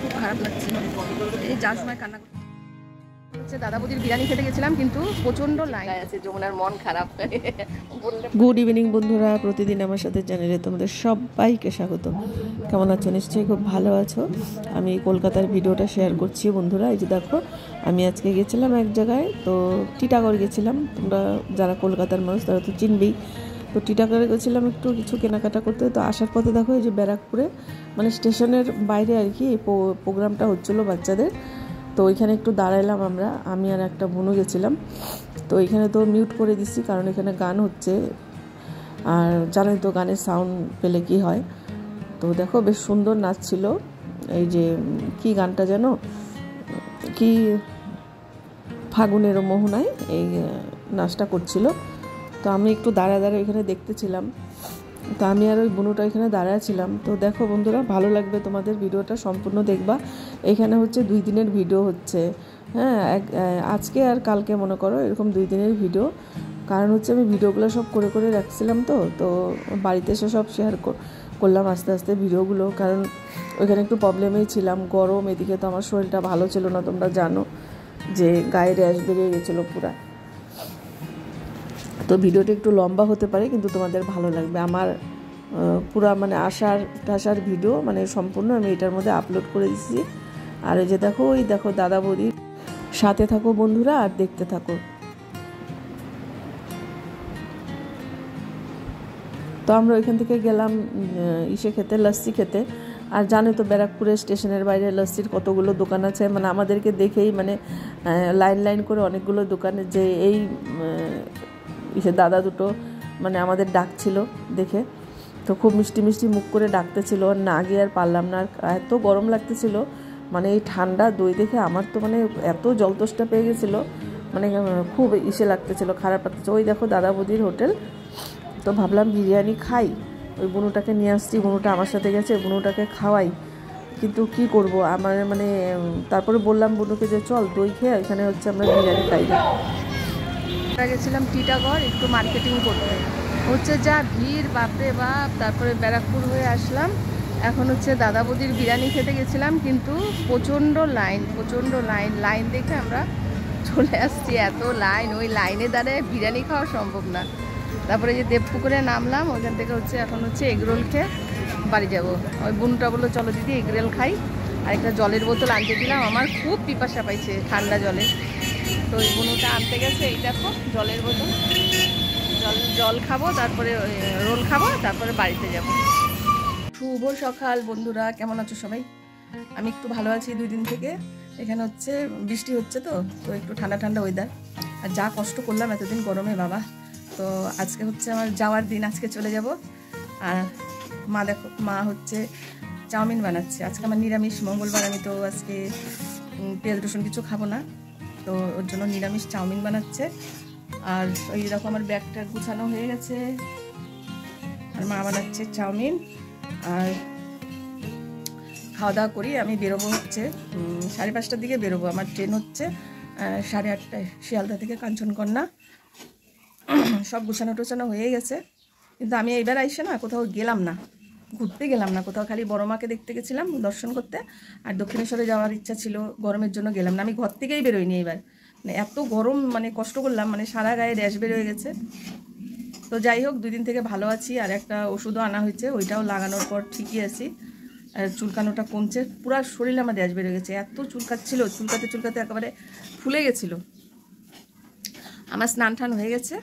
খুব খারাপ লাগছে। এই যার সময় কান্না হচ্ছে, দাদা বৌদির বিরিয়ানি খেতে গেছিলাম কিন্তু প্রচণ্ড লাইন আছে, যমুনার মন খারাপ। গুড ইভিনিং বন্ধুরা, প্রতিদিন আমার সাথে চ্যানেলে তোমাদের সবাইকে স্বাগত। কেমন আছো? নিশ্চয়ই খুব ভালো আছো। আমি কলকাতার ভিডিওটা শেয়ার করছি বন্ধুরা। এই যে দেখো, আমি আজকে গেছিলাম এক জায়গায়, তো টিটাগড় গেছিলাম। তোমরা যারা কলকাতার মানুষ তারা তো চিনবেই। তো টিটাগড়ে গেছিলাম একটু কিছু কেনাকাটা করতে। তো আসার পথে দেখো এই যে ব্যারাকপুরে মানে স্টেশনের বাইরে আর কি এই প্রোগ্রামটা হচ্ছিলো বাচ্চাদের। তো ওইখানে একটু দাঁড়াইলাম আমি আর একটা বোনও গেছিলাম। তো এখানে তো মিউট করে দিচ্ছি কারণ এখানে গান হচ্ছে, আর জানোই তো গানের সাউন্ড পেলে কি হয়। তো দেখো বেশ সুন্দর নাচ ছিল। এই যে কি গানটা যেন, কি ফাগুনের মোহনায় এই নাচটা করছিল। তো আমি একটু দাঁড়ায় এখানে দেখতেছিলাম। তো আমি আর ওই বোনটা এখানে দাঁড়ায় ছিলাম। তো দেখো বন্ধুরা, ভালো লাগবে তোমাদের, ভিডিওটা সম্পূর্ণ দেখবা। এখানে হচ্ছে 2 দিনের ভিডিও হচ্ছে, হ্যাঁ, আজকে আর কালকে মনে করো এরকম 2 দিনের ভিডিও। কারণ হচ্ছে আমি ভিডিওগুলো সব করে রাখছিলাম, তো বাড়িতে এসে সব শেয়ার করলাম আস্তে আস্তে ভিডিওগুলো। কারণ ওইখানে একটু প্রবলেমেই ছিলাম, গরম, এদিকে তো আমার শরীরটা ভালো ছিল না, তোমরা জানো যে গায়ে র্যাশ বেরিয়ে গেছিলো পুরা। তো ভিডিওটা একটু লম্বা হতে পারে কিন্তু তোমাদের ভালো লাগবে। আমার পুরা মানে আসার ভিডিও মানে সম্পূর্ণ আমি এটার মধ্যে আপলোড করে দিচ্ছি। আর এই যে দেখো, ওই দেখো দাদা বৌদির সাথে থাকো বন্ধুরা আর দেখতে থাকো। তো আমরা ওইখান থেকে গেলাম খেতে, লস্যি খেতে। আর জানো তো ব্যারাকপুরের স্টেশনের বাইরে লস্যির কতগুলো দোকান আছে, মানে আমাদেরকে দেখেই মানে লাইন করে অনেকগুলো দোকানে যে এই দাদা দুটো মানে আমাদের ডাকছিল দেখে। তো খুব মিষ্টি মুখ করে ডাকতেছিল, আর না গিয়ে আর পারলাম না। আর এত গরম লাগতেছিল, মানে এই ঠান্ডা দই দেখে আমার তো মানে এত জলতোষটা পেয়ে গেছিলো, মানে খুব লাগতেছিল, খারাপ লাগতেছে। ওই দেখো দাদা বৌদির হোটেল। তো ভাবলাম বিরিয়ানি খাই, ওই বুনুটাকে নিয়ে আসছি, বুনুটা আমার সাথে গেছে, বুনুটাকে খাওয়াই। কিন্তু কি করব, আমার মানে তারপরে বললাম বুনুকে যে চল দই খেয়ে এখানে হচ্ছে আমরা বিরিয়ানি খাই। গেছিলাম টিটাগড় একটু মার্কেটিং করতে, হচ্ছে যা ভিড়, বাপরে বাপ। তারপরে ব্যারাকপুর হয়ে আসলাম, এখন হচ্ছে দাদা বৌদির বিরিয়ানি খেতে গেছিলাম কিন্তু প্রচণ্ড লাইন দেখে আমরা চলে আসছি। এত লাইন, ওই লাইনে দাঁড়িয়ে বিরিয়ানি খাওয়া সম্ভব না। তারপরে যে দেবপুকুরে নামলাম, ওইখান থেকে হচ্ছে এখন হচ্ছে এগরোল খেয়ে বাড়ি যাব। ওই বোনটা বললো চলো দিদি এগরোল খাই, আর একটা জলের বোতল আনতে দিলাম, আমার খুব পিপাসা পাইছে ঠান্ডা জলে। তো ওই বুনুটা আনতে গেছে, এই দেখো জলের বোতল, জল খাবো, তারপরে রোল খাবো, তারপরে বাড়িতে যাব। শুভ সকাল বন্ধুরা, কেমন আছো সবাই? আমি একটু ভালো আছি 2 দিন থেকে। এখানে হচ্ছে বৃষ্টি হচ্ছে, তো একটু ঠান্ডা ওয়েদার। আর যা কষ্ট করলাম এতদিন গরমে বাবা। তো আজকে হচ্ছে আমার যাওয়ার দিন, আজকে চলে যাব। আর মা হচ্ছে চাউমিন বানাচ্ছে। আজকে আমার নিরামিষ, মঙ্গলবার, আমি তো আজকে পেঁয়াজ রসুন কিছু খাবো না, তো ওর জন্য নিরামিষ চাউমিন বানাচ্ছে। আর ওই দেখো আমার ব্যাগটা গুছানো হয়ে গেছে, আর মা বানাচ্ছে চাউমিন। আর খাওয়া দাওয়া করি, আমি বেরোবো হচ্ছে 5:30টার দিকে বেরোবো। আমার ট্রেন হচ্ছে 8:30টায় শিয়ালদা থেকে কাঞ্চনকন্যা। সব গুছানো হয়ে গেছে, কিন্তু আমি এইবার আইসে না কোথাও গেলাম না, ঘুরতে গেলাম না কোথাও, খালি বড় মাকে দেখতে গেছিলাম দর্শন করতে। আর দক্ষিণেশ্বরে যাওয়ার ইচ্ছা ছিল, গরমের জন্য গেলাম না। আমি ঘর থেকেই বেরোইনি এবার, মানে এত গরম, মানে কষ্ট করলাম, মানে সারা গায়ে র্যাশ বের হয়ে গেছে। তো যাই হোক 2 দিন থেকে ভালো আছি। আর একটা ওষুধও আনা হয়েছে, ওইটাও লাগানোর পর ঠিকই আছি। আর চুলকানোটা কমছে, পুরো শরীরে আমার র্যাশ বের হয়ে গেছে, এত চুলকাচ্ছিল, চুলকাতে একেবারে ফুলে গেছিলো। আমার স্নান টান হয়ে গেছে,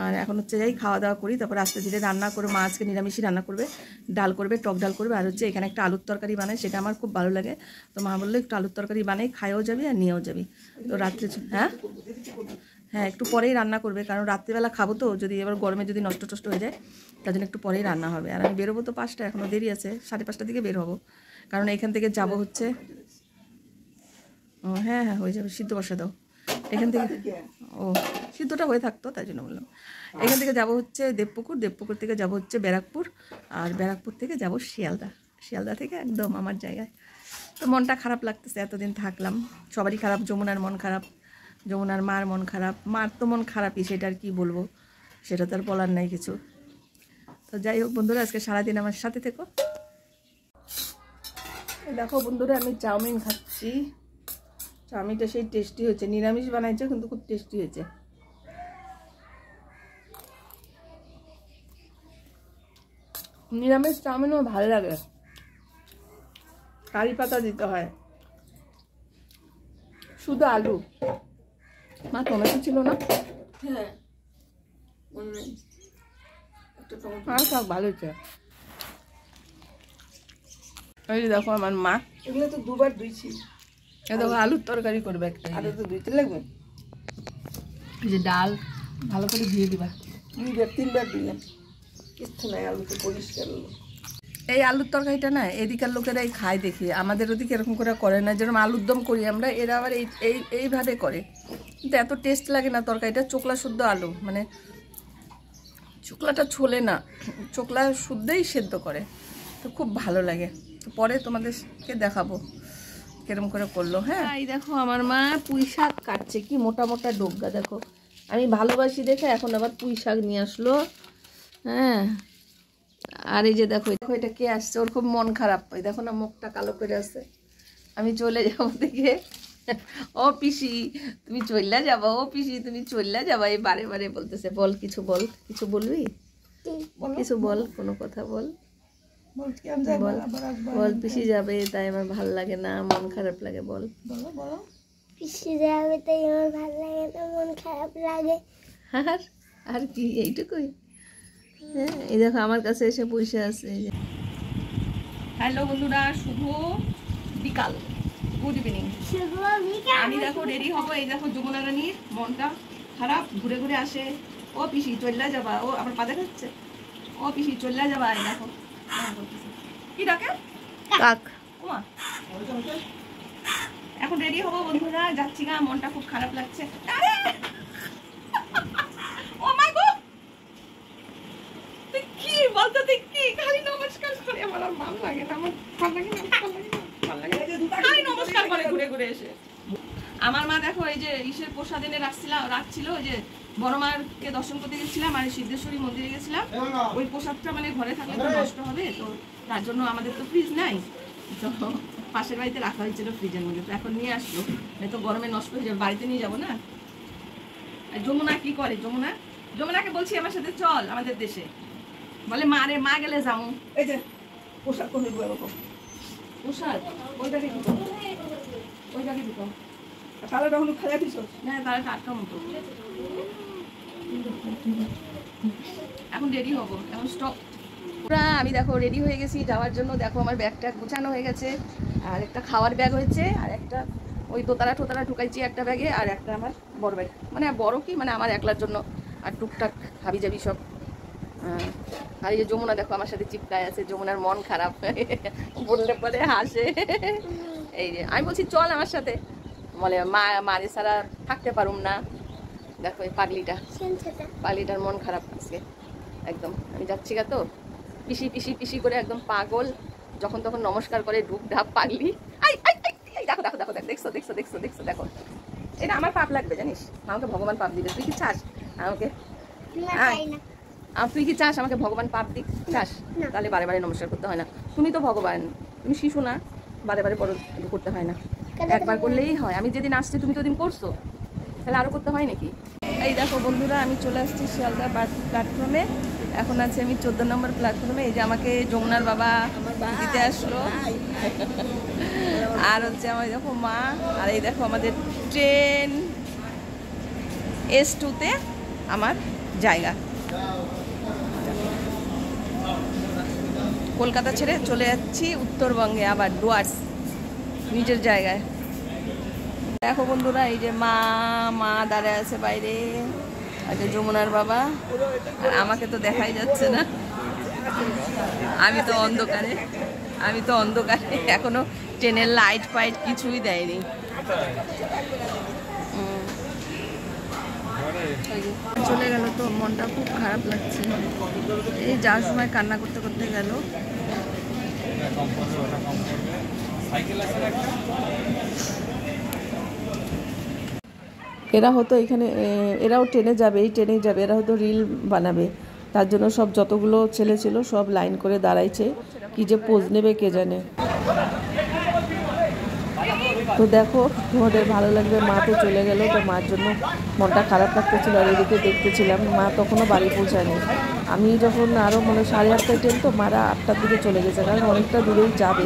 আর এখন হচ্ছে যাই খাওয়া দাওয়া করি, তারপর আস্তে ধীরে রান্না করে, মা আজকে নিরামিষই রান্না করবে, ডাল করবে, টক ডাল করবে। আর হচ্ছে এখানে একটা আলুর তরকারি বানায়, সেটা আমার খুব ভালো লাগে। তো মা বললো একটু আলুর তরকারি বানাই, খাইও যাবি আর নিয়েও যাবি। তো রাত্রে হ্যাঁ একটু পরেই রান্না করবে, কারণ রাত্রিবেলা খাবো তো, যদি এবার গরমে যদি নষ্ট হয়ে যায়, তার জন্য একটু পরেই রান্না হবে। আর আমি বেরোবো তো 5টা, এখনও দেরি আছে, 5:30টার দিকে বের হবো। কারণ এখান থেকে যাব হচ্ছে, হ্যাঁ হয়ে যাবে, সিদ্ধ বসা দাও এখান থেকে। সিদ্ধটা হয়ে থাকতো, তাই জন্য বললাম। এখান থেকে যাব হচ্ছে দেবপুকুর থেকে যাব হচ্ছে ব্যারাকপুর, আর ব্যারাকপুর থেকে যাব শিয়ালদা থেকে একদম আমার জায়গায়। তো মনটা খারাপ লাগতেছে, এতদিন থাকলাম, সবারই খারাপ, যমুনার মন খারাপ, যমুনার মার মন খারাপ, মার তো মন খারাপই, সেটা আর কি বলবো, সেটা তো আর বলার নাই কিছু। তো যাই হোক বন্ধুরা, আজকে সারাদিন আমার সাথে থেকো। দেখো বন্ধুরা আমি চাউমিন খাচ্ছি। চাউমিনটা সেই টেস্টি হয়েছে, নিরামিষ বানাইছে কিন্তু খুব টেস্টি হয়েছে। নিরামিষ চাউমিনও ভালো লাগে, কারি পাতা দিতে হয়, শুধু আলু। মা টমেটো ছিল না? হ্যাঁ আর সব ভালো হয়েছে। এই যে দেখো আমার মা, এগুলো তো দুবার ধুইছি। এই দেখো আলুর তরকারি করবে একটা, আলু তো ধুইতে লাগবে। এই যে ডাল ভালো করে ধুয়ে দিবা। 2-3বার দিলাম, কিচ্ছু নাই, আলু তো পরিষ্কার হলো। এই আলুর তরকারিটা না এদিকার লোকেরাই খায় দেখি, আমাদের ওদিকে এরকম করে করে না। যেরকম আলুর দম করি আমরা, এরা আবার এইভাবে করে, কিন্তু এত টেস্ট লাগে না তরকারিটা। চোকলা শুদ্ধ আলু, মানে চোকলাটা ছোলে না, চোকলা শুদ্ধই সেদ্ধ করে, তো খুব ভালো লাগে। তো পরে তোমাদেরকে দেখাবো কিরম করে করলো। হ্যাঁ, এই দেখো আমার মা পুঁই শাক কাটছে, কি মোটা মোটা ডোগা দেখো। আমি ভালোবাসি দেখে এখন আবার পুঁই শাক নিয়ে আসলো। হ্যাঁ, আর এই যে দেখো দেখো এটা কে আসছে, ওর খুব মন খারাপ, এই দেখো না মুখটা কালো করে আছে। আমি চলে যাবো দেখে, ও পিসি তুমি চললা যাবা, ও পিসি তুমি চললা যাবা, এই বারে বারে বলতেছে। বল কিছু বল, কিছু বলবি, কিছু বল, কোনো কথা বল, বল পিসি যাবে তাই আমার ভাল লাগে না, মন খারাপ লাগে, বল। পিসি যাবে তাই আমার ভালো লাগে না, মন খারাপ লাগে। আর কি এইটুকুই? হ্যাঁ, এই দেখো আমার কাছে এসে বসে আছে। হ্যালো বন্ধুরা, শুভ বিকাল, গুড ইভিনিং। আমি দেখো রেডি হবো, এই দেখো যমুনা রানীর মনটা খারাপ, ঘুরে ঘুরে আসে। ও পিসি চল্লা যাবা, ও আমার পা দেখাচ্ছে, ও পিসি চল্লা যাবা। এই দেখো কি ডাকে, কাক। ওমা, এখন রেডি হবো বন্ধুরা, যাচ্ছি গা, মনটা খুব খারাপ লাগছে। আরে ও মাই গড, তুই কি বলতো, তুই কি খালি নমস্কার করে? আমার আর ভালো লাগে না, আমার ভালো লাগে না, ভালো লাগে না, ভালো লাগে না, খালি নমস্কার করে ঘুরে ঘুরে এসে। আমার মা দেখো এই যে ইসের প্রসাদ এনে রাখছিল, ওই যে বড় মাকে দর্শন করতে গেছিলাম আর সিদ্ধেশ্বরী মন্দিরে গেছিলাম। ওই প্রসাদটা মানে ঘরে থাকলে তো নষ্ট হবে, তো তার জন্য আমাদের তো ফ্রিজ নাই, তো পাশের বাড়িতে রাখা হয়েছিল ফ্রিজের মধ্যে। তো এখন নিয়ে আসলো, তো গরমে নষ্ট হয়ে যাবে, বাড়িতে নিয়ে যাবো না। আর যমুনা কি করে, যমুনাকে বলছি আমার সাথে চল আমাদের দেশে, বলে মা গেলে যাবো। এই যে পোশাক কোন এরকম প্রসাদ ওইটাকে দিত, ওইটাকে দিত, তাহলে হলুদ খাইয়া দিছ না তারা টাটকা মতো। এখন রেডি হবো, এখন স্টপ। আমি দেখো রেডি হয়ে গেছি যাওয়ার জন্য। দেখো আমার ব্যাগটা গোছানো হয়ে গেছে, আর একটা খাওয়ার ব্যাগ হয়েছে, আর একটা ওই দোতারা টোতারা ঢুকাইছি একটা ব্যাগে, আর একটা আমার বড় ব্যাগ, মানে বড় কি মানে আমার একলার জন্য, আর টুকটাক হাবি যাবি সব। আর এই যে যমুনা দেখো আমার সাথে চিপকায় আছে, যমুনার মন খারাপ, বললে পরে হাসে। এই যে আমি বলছি চল আমার সাথে, বলে মারে ছাড়া থাকতে পারুম না। দেখো এই পাগলিটার মন খারাপ আজকে একদম। আমি যাচ্ছি গা, তো পিসি পিসি পিসি করে একদম পাগল, যখন তখন নমস্কার করে, ডুব ঢাপ পাগলি। দেখো দেখো দেখো দেখছো দেখছো দেখছো দেখছো দেখো, এটা আমার পাপ লাগবে জানিস, আমাকে ভগবান পাপ দিবে। তুই কি চাস আমাকে, তুই কি চাস আমাকে ভগবান পাপ দিক? চাস? তাহলে বারে বারে নমস্কার করতে হয় না। তুমি তো ভগবান, তুমি শিশু না, বারে বারে বড় করতে হয় না, একবার করলেই হয়। আমি যেদিন আসছি তুমি তো দিন করছো, তাহলে আরো করতে হয় নাকি? এই দেখো বন্ধুরা, আমি চলে আসছি শিয়ালদা প্ল্যাটফর্মে। এখন আছে আমি 14 নম্বর প্ল্যাটফর্মে। এই যে আমাকে যমুনার বাবা দিতে আসলো, আর হচ্ছে আমার দেখো মা, আর এই দেখো আমাদের ট্রেন S2-তে আমার জায়গা। কলকাতা ছেড়ে চলে যাচ্ছি উত্তরবঙ্গে, আবার ডুয়ার্স, নিজের জায়গায়। দেখো বন্ধুরা, এই যে মা দাঁড়ায় আছে বাইরে, আর যে যমুনার বাবা, আর আমাকে তো দেখাই যাচ্ছে না, আমি তো অন্ধকারে, এখনো ট্রেনের লাইট ফাইট কিছুই দেয়নি। চলে গেল, তো মনটা খুব খারাপ লাগছে। এই যাওয়ার সময় কান্না করতে করতে গেল। এরা হয়তো এখানে, এরাও ট্রেনে যাবে, এই ট্রেনেই যাবে, এরা হয়তো রিল বানাবে, তার জন্য সব যতগুলো ছেলে ছিল সব লাইন করে দাঁড়াইছে, কি যে পোজ নেবে কে জানে। তো দেখো তোমাদের ভালো লাগবে। মা তো চলে গেল, তো মার জন্য মনটা খারাপ লাগতেছিল। আর এদিকে দেখতেছিলাম মা তখনও বাড়ি পৌঁছায়নি। আমি যখন আরও মানে 8:30টায় ট্রেন, তো মারা 8টার দিকে চলে গেছে, কারণ অনেকটা দূরেই যাবে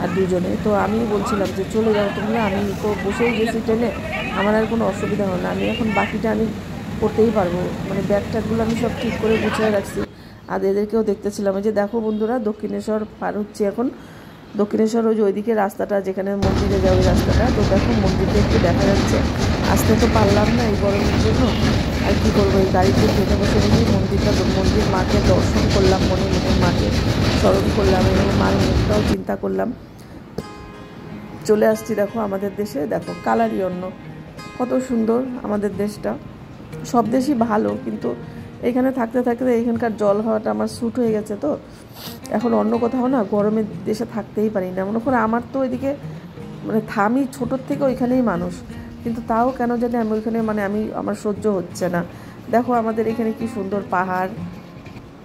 আর দুজনে। তো আমি বলছিলাম যে চলে যাও তোমরা, আমি তো বসেই গেছি ট্রেনে, আমার আর কোনো অসুবিধা হয় না, আমি এখন বাকিটা আমি করতেই পারবো। মানে ব্যাগ ট্যাগগুলো আমি সব ঠিক করে গুছিয়ে রাখছি। আর এদেরকেও দেখতেছিলাম। এই যে দেখো বন্ধুরা, দক্ষিণেশ্বর পার হচ্ছি এখন। দক্ষিণেশ্বর ওই যে ওইদিকে রাস্তাটা যেখানে মন্দিরে যায় ওই রাস্তাটা। তো দেখো মন্দিরটা একটু দেখা যাচ্ছে। আসতে তো পারলাম না এই গরমের জন্য, আর কী করবো, এই গাড়িতে ট্রেনে বসে রেখে মন্দির মাকে দর্শন করলাম, মনে মনে মাকে স্মরণ করলাম এবং মার মুখটাও চিন্তা করলাম। চলে আসছি দেখো আমাদের দেশে। দেখো কালারই অন্য, কত সুন্দর আমাদের দেশটা। সব দেশই ভালো, কিন্তু এখানে থাকতে থাকতে এখানকার জল হাওয়াটা আমার স্যুট হয়ে গেছে। তো এখন অন্য কোথাও না গরমের দেশে থাকতেই পারি না। মনে করে আমার তো ওইদিকে মানে থামি ছোটোর থেকে ওইখানেই মানুষ, কিন্তু তাও কেন জানি আমি ওইখানে মানে আমার সহ্য হচ্ছে না। দেখো আমাদের এখানে কি সুন্দর পাহাড়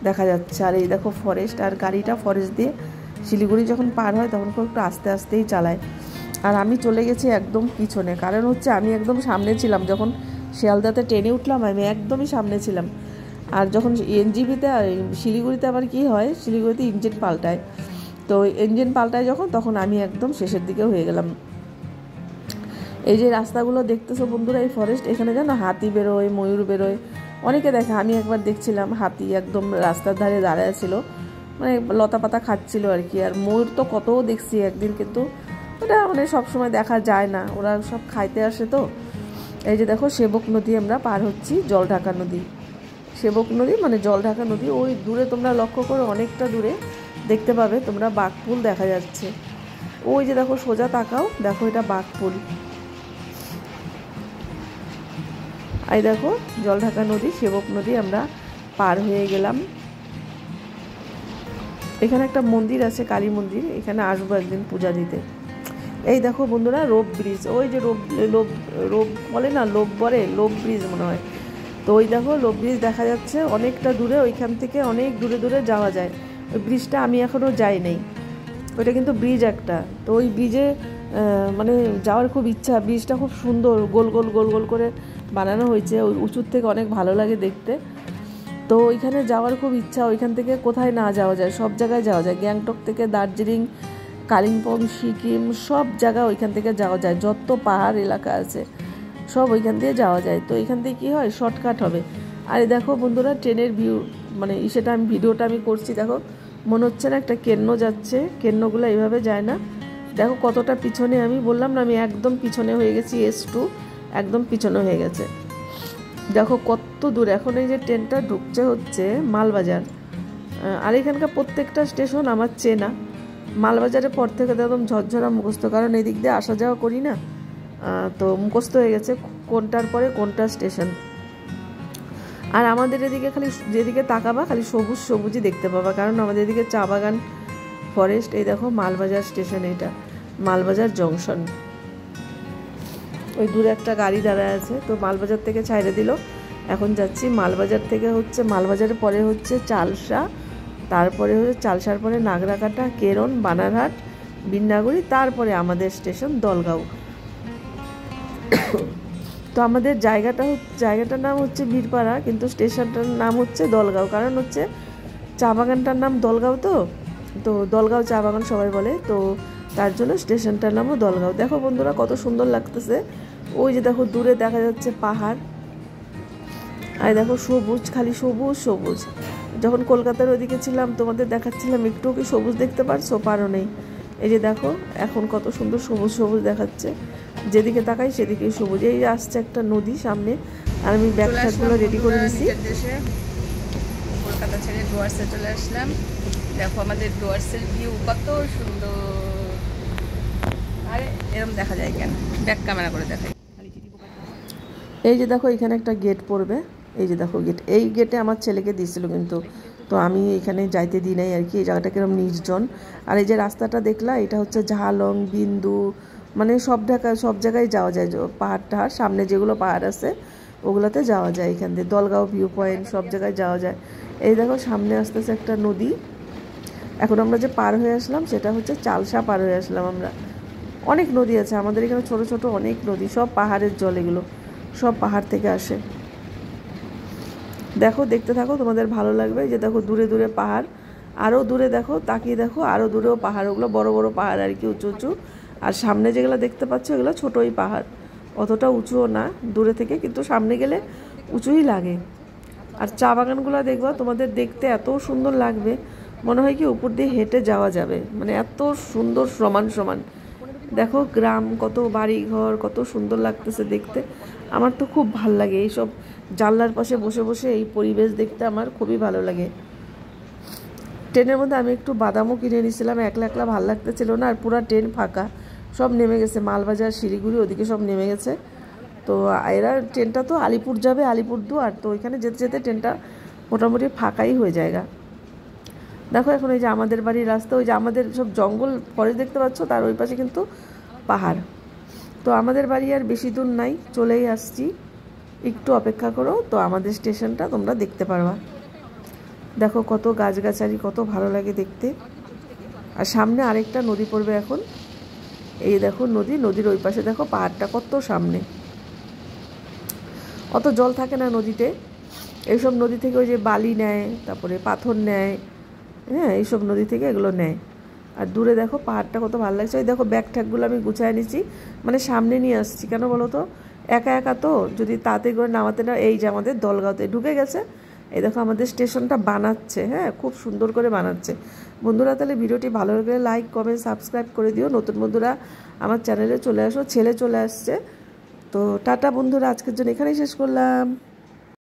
দেখা যাচ্ছে, আর এই দেখো ফরেস্ট। আর গাড়িটা ফরেস্ট দিয়ে শিলিগুড়ি যখন পার হয় তখন খুব একটু আস্তে আস্তেই চালায়। আর আমি চলে গেছি একদম পিছনে, কারণ হচ্ছে আমি একদম সামনে ছিলাম যখন শিয়ালদাতে ট্রেনে উঠলাম, আমি একদমই সামনে ছিলাম। আর যখন এনজিপিতে শিলিগুড়িতে আবার কি হয়, শিলিগুড়িতে ইঞ্জিন পাল্টায়, তো ইঞ্জিন পাল্টায় যখন, তখন আমি একদম শেষের দিকে হয়ে গেলাম। এই যে রাস্তাগুলো দেখতেছো বন্ধুরা, এই ফরেস্ট, এখানে জানো হাতি বেরোয়, ময়ূর বেরোয়, অনেকে দেখে। আমি একবার দেখছিলাম হাতি একদম রাস্তার ধারে দাঁড়ায় ছিল, মানে লতা পাতা খাচ্ছিল আর কি। আর ময়ূর তো কত দেখছি একদিন, কিন্তু ওটা মানে সবসময় দেখা যায় না, ওরা সব খাইতে আসে। তো এই যে দেখো সেবক নদী আমরা পার হচ্ছি, জলঢাকা নদী। সেবক নদী মানে জলঢাকা নদী। ওই দূরে তোমরা লক্ষ্য করো, অনেকটা দূরে দেখতে পাবে তোমরা বাঘপুল দেখা যাচ্ছে। ওই যে দেখো সোজা তাকাও, দেখো এটা বাঘপুল। এই দেখো জলঢাকা নদী, সেবক নদী আমরা পার হয়ে গেলাম। এখানে একটা মন্দির আছে, কালী মন্দির, এখানে আসবো একদিন পূজা দিতে। এই দেখো বন্ধুরা রোপ ব্রিজ, ওই যে রোপ বলে না, লোপ ব্রিজ মনে হয়। তো ওই দেখো লোপ ব্রিজ দেখা যাচ্ছে অনেকটা দূরে, ওইখান থেকে অনেক দূরে দূরে যাওয়া যায়। ওই ব্রিজটা আমি এখনও যাই নাই, ওইটা কিন্তু ব্রিজ একটা। তো ওই ব্রিজে মানে যাওয়ার খুব ইচ্ছা। ব্রিজটা খুব সুন্দর, গোল গোল গোল গোল করে বানানো হয়েছে, ওই উঁচুর থেকে অনেক ভালো লাগে দেখতে। তো ওইখানে যাওয়ার খুব ইচ্ছা। ওইখান থেকে কোথায় না যাওয়া যায়, সব জায়গায় যাওয়া যায়। গ্যাংটক থেকে দার্জিলিং, কালিম্পং, সিকিম, সব জায়গা ওইখান থেকে যাওয়া যায়। যত পাহাড় এলাকা আছে সব ওইখান দিয়ে যাওয়া যায়। তো এখান থেকে কী হয়, শর্টকাট হবে। আর দেখো বন্ধুরা ট্রেনের ভিউ, মানে ভিডিওটা আমি করছি, দেখো মনে হচ্ছে না একটা কেন্ন যাচ্ছে। কেন্নগুলো এইভাবে যায় না। দেখো কতটা পিছনে, আমি বললাম না আমি একদম পিছনে হয়ে গেছি, S2 একদম পিছনে হয়ে গেছে। দেখো কত দূর। এখন এই যে ট্রেনটা ঢুকছে হচ্ছে মালবাজার। আর এখানকার প্রত্যেকটা স্টেশন আমার চেনা। মালবাজারের পর থেকে তো একদম ঝরঝরা মুখস্থ, কারণ এই দিক দিয়ে আসা যাওয়া করি না, তো মুখস্থ হয়ে গেছে কোনটার পরে কোনটা স্টেশন। আর আমাদের এদিকে খালি যেদিকে তাকাবা খালি সবুজ সবুজই দেখতে পাবা, কারণ আমাদের এদিকে চা বাগান, ফরেস্ট। এই দেখো মালবাজার স্টেশন, এটা মালবাজার জংশন। ওই দূরে একটা গাড়ি দাঁড়ায় আছে, তো মালবাজার থেকে ছাইড়ে দিল। এখন যাচ্ছি মালবাজার থেকে হচ্ছে, মালবাজারের পরে হচ্ছে চালসা, তারপরে হচ্ছে চালসার পরে নাগরাকাটা, কেরন, বানারহাট, বিন্নাগুড়ি, তারপরে আমাদের স্টেশন দলগাঁও। তো আমাদের জায়গাটার নাম হচ্ছে বীরপাড়া, কিন্তু স্টেশনটার নাম হচ্ছে দলগাঁও, কারণ হচ্ছে চা বাগানটার নাম দলগাঁও। তো দলগাঁও চা বাগান সবাই বলে, তো তার জন্য স্টেশনটার নামও দলগাঁও। দেখো বন্ধুরা কত সুন্দর লাগতেছে। ওই যে দেখো দূরে দেখা যাচ্ছে পাহাড়, আর দেখো সবুজ, খালি সবুজ সবুজ। যখন কলকাতার ওইদিকে ছিলাম তোমাদের দেখাচ্ছিলাম, একটুও কি সবুজ দেখতে পারছো? পারো নেই। এই যে দেখো এখন কত সুন্দর সবুজ সবুজ দেখাচ্ছে, যেদিকে তাকাই সেদিকেই সবুজ। এই আসছে একটা নদী সামনে, আর আমি ব্যাগগুলো রেডি করে দিচ্ছি। কলকাতা ছেড়ে ডুয়ার্সে চলে আসলাম। দেখো আমাদের ডুয়ার্সের ভিউ কত সুন্দর। আরে এরকম দেখা যায় কেন, ব্যাক ক্যামেরা করে দেখাই। এই যে দেখো এখানে একটা গেট পড়বে, এই যে দেখো গেট, এই গেটে আমার ছেলেকে দিয়েছিল, কিন্তু তো আমি এখানে যাইতে দিই নাই আর কি। এই জায়গাটা কিরকম নির্জন। আর এই যে রাস্তাটা দেখলা, এটা হচ্ছে ঝালং, বিন্দু, মানে সব জায়গায় যাওয়া যায়। পাহাড় সামনে যেগুলো পাহাড় আছে ওগুলোতে যাওয়া যায়। এখান থেকে দলগাঁও ভিউ পয়েন্ট সব জায়গায় যাওয়া যায়। এই দেখো সামনে আসতেছে একটা নদী। এখন আমরা যে পার হয়ে আসলাম সেটা হচ্ছে চালসা পার হয়ে আসলাম আমরা। অনেক নদী আছে আমাদের এখানে, ছোট ছোট অনেক নদী, সব পাহাড়ের জল, এগুলো সব পাহাড় থেকে আসে। দেখো, দেখতে থাকো, তোমাদের ভালো লাগবে। যে দেখো দূরে দূরে পাহাড়, আরও দূরে দেখো, তাকিয়ে দেখো, আরও দূরেও পাহাড়, ওগুলো বড় বড় পাহাড় আর কি, উঁচু উঁচু। আর সামনে যেগুলো দেখতে পাচ্ছ এগুলো ছোটোই পাহাড়, অতটা উঁচুও না দূরে থেকে, কিন্তু সামনে গেলে উঁচুই লাগে। আর চা বাগানগুলো দেখবা, তোমাদের দেখতে এত সুন্দর লাগবে, মনে হয় কি উপর দিয়ে হেঁটে যাওয়া যাবে, মানে এত সুন্দর সমান সমান। দেখো গ্রাম, কত বাড়ি ঘর, কত সুন্দর লাগতেছে দেখতে। আমার তো খুব ভাল লাগে এইসব জানলার পাশে বসে বসে এই পরিবেশ দেখতে, আমার খুবই ভালো লাগে। ট্রেনের মধ্যে আমি একটু বাদামও কিনে নিয়েছিলাম, একলা একলা ভাল লাগতেছিল না, আর পুরো ট্রেন ফাঁকা, সব নেমে গেছে, মালবাজার, শিলিগুড়ি ওদিকে সব নেমে গেছে। তো এরা ট্রেনটা তো আলিপুর যাবে, আলিপুরদুয়ার, তো ওইখানে যেতে যেতে ট্রেনটা মোটামুটি ফাঁকাই হয়ে যায়গা। দেখো এখন এই যে আমাদের বাড়ির রাস্তা, ওই যে আমাদের সব জঙ্গল ফরেস্ট দেখতে পাচ্ছ, তার ওই পাশে কিন্তু পাহাড়। তো আমাদের বাড়ি আর বেশি দূর নাই, চলেই আসছি, একটু অপেক্ষা করো, তো আমাদের স্টেশনটা তোমরা দেখতে পারবা। দেখো কত গাছগাছালি, কত ভালো লাগে দেখতে। আর সামনে আরেকটা নদী পড়বে এখন, এই দেখো নদী, নদীর ওই পাশে দেখো পাহাড়টা কত সামনে। অত জল থাকে না নদীতে, এইসব নদী থেকে ওই যে বালি নেয়, তারপরে পাথর নেয়, হ্যাঁ এইসব নদী থেকে এগুলো নেয়। আর দূরে দেখো পাহাড়টা কত ভালো লাগছে। ওই দেখো ব্যাগ ট্যাগগুলো আমি গুছায় নিচ্ছি, মানে সামনে নিয়ে আসছি, কেন বলো তো, একা একা তো, যদি তাতে করে নামাতে না। এই যে আমাদের দলগাঁওতে ঢুকে গেছে, এই দেখো আমাদের স্টেশনটা বানাচ্ছে, হ্যাঁ খুব সুন্দর করে বানাচ্ছে। বন্ধুরা তাহলে ভিডিওটি ভালো লাগলে লাইক কমেন্ট সাবস্ক্রাইব করে দিও, নতুন বন্ধুরা আমার চ্যানেলে চলে আসো, ছেলে চলে আসছে। তো টাটা বন্ধুরা, আজকের জন্য এখানেই শেষ করলাম।